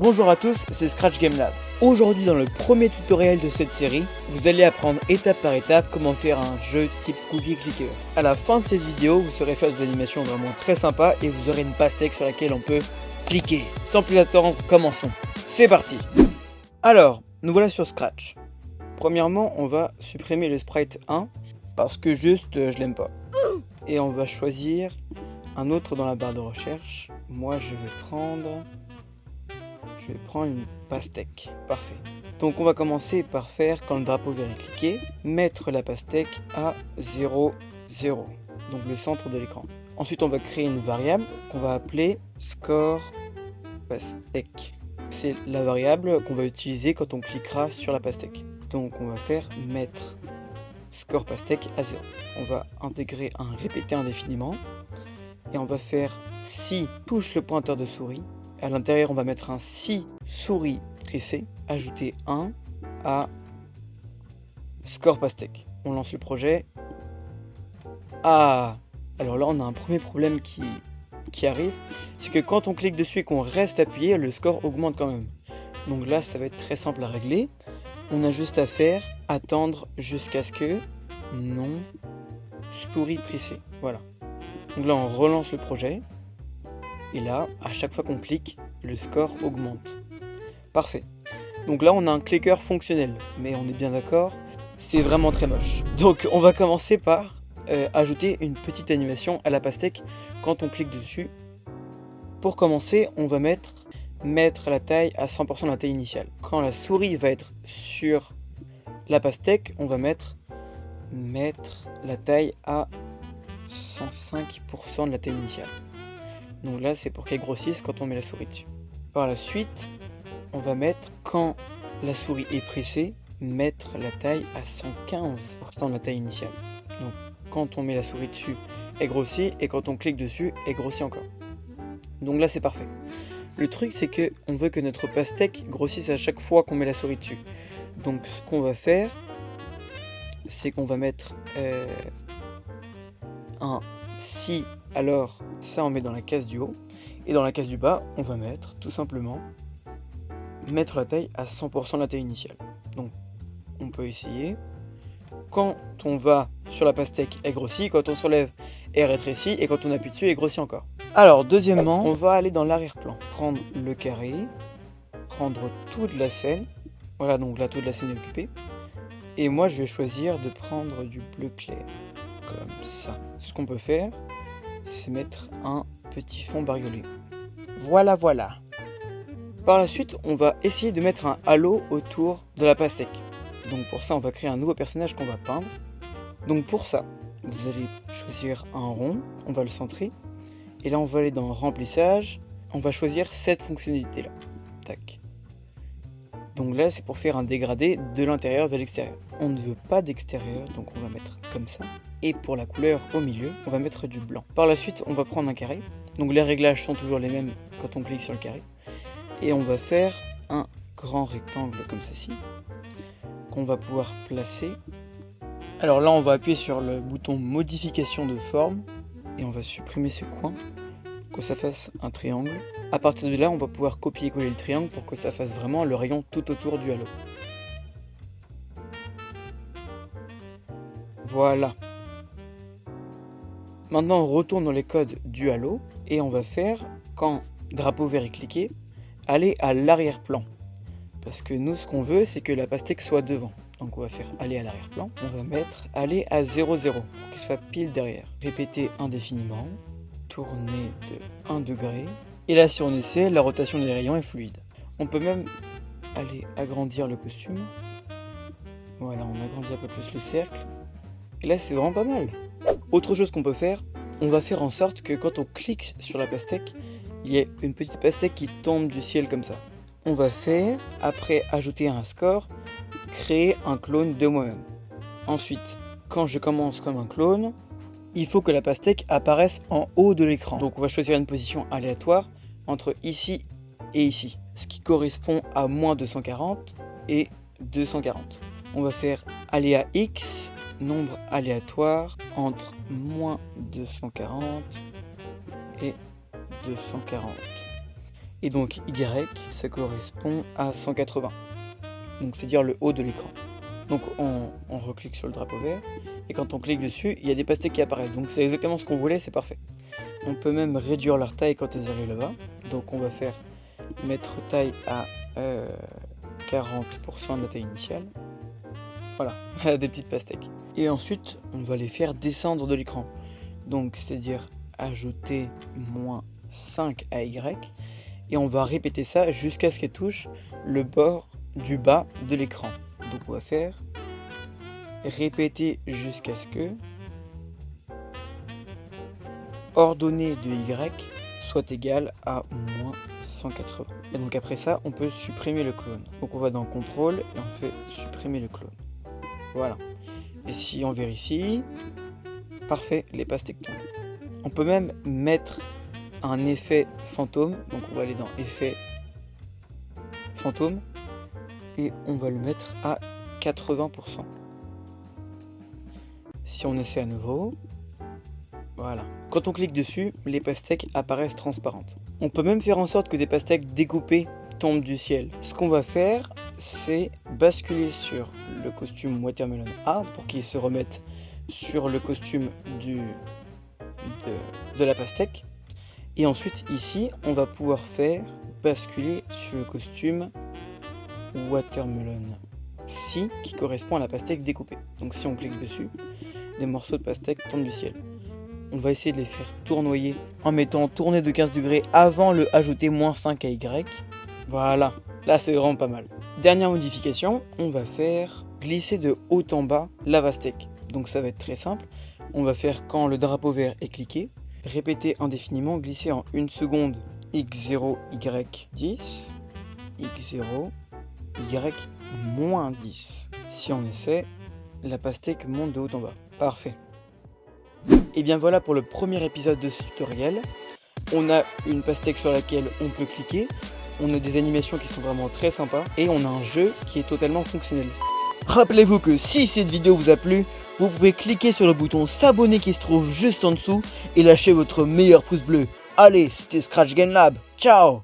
Bonjour à tous, c'est Scratch Game Lab. Aujourd'hui dans le premier tutoriel de cette série, vous allez apprendre étape par étape comment faire un jeu type cookie clicker. À la fin de cette vidéo, vous saurez faire des animations vraiment très sympas et vous aurez une pastèque sur laquelle on peut cliquer. Sans plus attendre, commençons. C'est parti. Alors, nous voilà sur Scratch. Premièrement, on va supprimer le sprite 1 parce que juste je l'aime pas. Et on va choisir un autre dans la barre de recherche. Moi je vais prendre une pastèque. Parfait. Donc on va commencer par faire, quand le drapeau vient cliquer, mettre la pastèque à 0, 0. Donc le centre de l'écran. Ensuite on va créer une variable qu'on va appeler score pastèque. C'est la variable qu'on va utiliser quand on cliquera sur la pastèque. Donc on va faire mettre score pastèque à 0. On va intégrer un répété indéfiniment. Et on va faire si touche le pointeur de souris. À l'intérieur, on va mettre un si souris pressée. Ajouter 1 à score pastèque. On lance le projet. Ah! Alors là, on a un premier problème qui arrive. C'est que quand on clique dessus et qu'on reste appuyé, le score augmente quand même. Donc là, ça va être très simple à régler. On a juste à faire attendre jusqu'à ce que non souris pressée. Voilà. Donc là, on relance le projet. Et là, à chaque fois qu'on clique, le score augmente. Parfait. Donc là, on a un clicker fonctionnel. Mais on est bien d'accord, c'est vraiment très moche. Donc on va commencer par ajouter une petite animation à la pastèque quand on clique dessus. Pour commencer, on va mettre la taille à 100% de la taille initiale. Quand la souris va être sur la pastèque, on va mettre la taille à 105% de la taille initiale. Donc là, c'est pour qu'elle grossisse quand on met la souris dessus. Par la suite, on va mettre, quand la souris est pressée, mettre la taille à 115% de la taille initiale. Donc quand on met la souris dessus, elle grossit, et quand on clique dessus, elle grossit encore. Donc là, c'est parfait. Le truc, c'est que on veut que notre pastèque grossisse à chaque fois qu'on met la souris dessus. Donc ce qu'on va faire, c'est qu'on va mettre un si, alors ça on met dans la case du haut, et dans la case du bas on va mettre tout simplement mettre la taille à 100% de la taille initiale. Donc on peut essayer. Quand on va sur la pastèque, elle grossit, quand on s'enlève, elle rétrécit, et quand on appuie dessus, elle grossit encore. Alors deuxièmement, on va aller dans l'arrière-plan, prendre le carré, prendre toute la scène. Voilà, donc là toute la scène est occupée, et moi je vais choisir de prendre du bleu clair. Comme ça. Ce qu'on peut faire, c'est mettre un petit fond bariolé. Voilà. Par la suite, on va essayer de mettre un halo autour de la pastèque. Donc pour ça, on va créer un nouveau personnage qu'on va peindre. Donc pour ça, vous allez choisir un rond, on va le centrer. Et là, on va aller dans remplissage. On va choisir cette fonctionnalité-là. Tac. Donc là, c'est pour faire un dégradé de l'intérieur vers l'extérieur. On ne veut pas d'extérieur, donc on va mettre comme ça. Et pour la couleur au milieu, on va mettre du blanc. Par la suite, on va prendre un carré. Donc les réglages sont toujours les mêmes quand on clique sur le carré. Et on va faire un grand rectangle comme ceci, qu'on va pouvoir placer. Alors là, on va appuyer sur le bouton modification de forme. Et on va supprimer ce coin, pour que ça fasse un triangle. À partir de là, on va pouvoir copier-coller le triangle pour que ça fasse vraiment le rayon tout autour du halo. Voilà. Maintenant, on retourne dans les codes du halo et on va faire, quand drapeau vert est cliqué, aller à l'arrière-plan. Parce que nous, ce qu'on veut, c'est que la pastèque soit devant. Donc on va faire aller à l'arrière-plan. On va mettre aller à 0, 0 pour qu'il soit pile derrière. Répéter indéfiniment. Tourner de 1 degré. Et là, si on essaie, la rotation des rayons est fluide. On peut même aller agrandir le costume. Voilà, on agrandit un peu plus le cercle. Et là, c'est vraiment pas mal. Autre chose qu'on peut faire, on va faire en sorte que quand on clique sur la pastèque, il y ait une petite pastèque qui tombe du ciel comme ça. On va faire, après ajouter un score, créer un clone de moi-même. Ensuite, quand je commence comme un clone, il faut que la pastèque apparaisse en haut de l'écran. Donc on va choisir une position aléatoire entre ici et ici, ce qui correspond à moins 240 et 240. On va faire aléa x, nombre aléatoire entre moins 240 et 240. Et donc Y, ça correspond à 180. Donc c'est dire le haut de l'écran. Donc on reclique sur le drapeau vert, et quand on clique dessus, il y a des pastèques qui apparaissent. Donc c'est exactement ce qu'on voulait, c'est parfait. On peut même réduire leur taille quand elles arrivent là-bas. Donc on va faire mettre taille à 40% de la taille initiale. Voilà, des petites pastèques. Et ensuite, on va les faire descendre de l'écran. Donc c'est-à-dire ajouter -5 à Y. Et on va répéter ça jusqu'à ce qu'elle touche le bord du bas de l'écran. Donc on va faire répéter jusqu'à ce que ordonnée de Y soit égal à -180. Et donc après ça, on peut supprimer le clone. Donc on va dans contrôle et on fait supprimer le clone. Voilà. Et si on vérifie, parfait, les pastèques tombent. On peut même mettre un effet fantôme. Donc on va aller dans effet fantôme et on va le mettre à 80%. Si on essaie à nouveau, voilà. Quand on clique dessus, les pastèques apparaissent transparentes. On peut même faire en sorte que des pastèques découpées tombent du ciel. Ce qu'on va faire, c'est basculer sur le costume Watermelon A pour qu'il se remette sur le costume de la pastèque. Et ensuite, ici, on va pouvoir faire basculer sur le costume Watermelon C qui correspond à la pastèque découpée. Donc si on clique dessus, des morceaux de pastèque tombent du ciel. On va essayer de les faire tournoyer en mettant tourner de 15 degrés avant le ajouter -5 à Y. Voilà, là c'est vraiment pas mal. Dernière modification, on va faire glisser de haut en bas la pastèque. Donc ça va être très simple. On va faire quand le drapeau vert est cliqué, répéter indéfiniment, glisser en 1 seconde X0, Y10, X0, Y-10. Si on essaie, la pastèque monte de haut en bas. Parfait. Et bien voilà pour le premier épisode de ce tutoriel. On a une pastèque sur laquelle on peut cliquer, on a des animations qui sont vraiment très sympas, et on a un jeu qui est totalement fonctionnel. Rappelez-vous que si cette vidéo vous a plu, vous pouvez cliquer sur le bouton s'abonner qui se trouve juste en dessous, et lâcher votre meilleur pouce bleu. Allez, c'était Scratch Game Lab, ciao!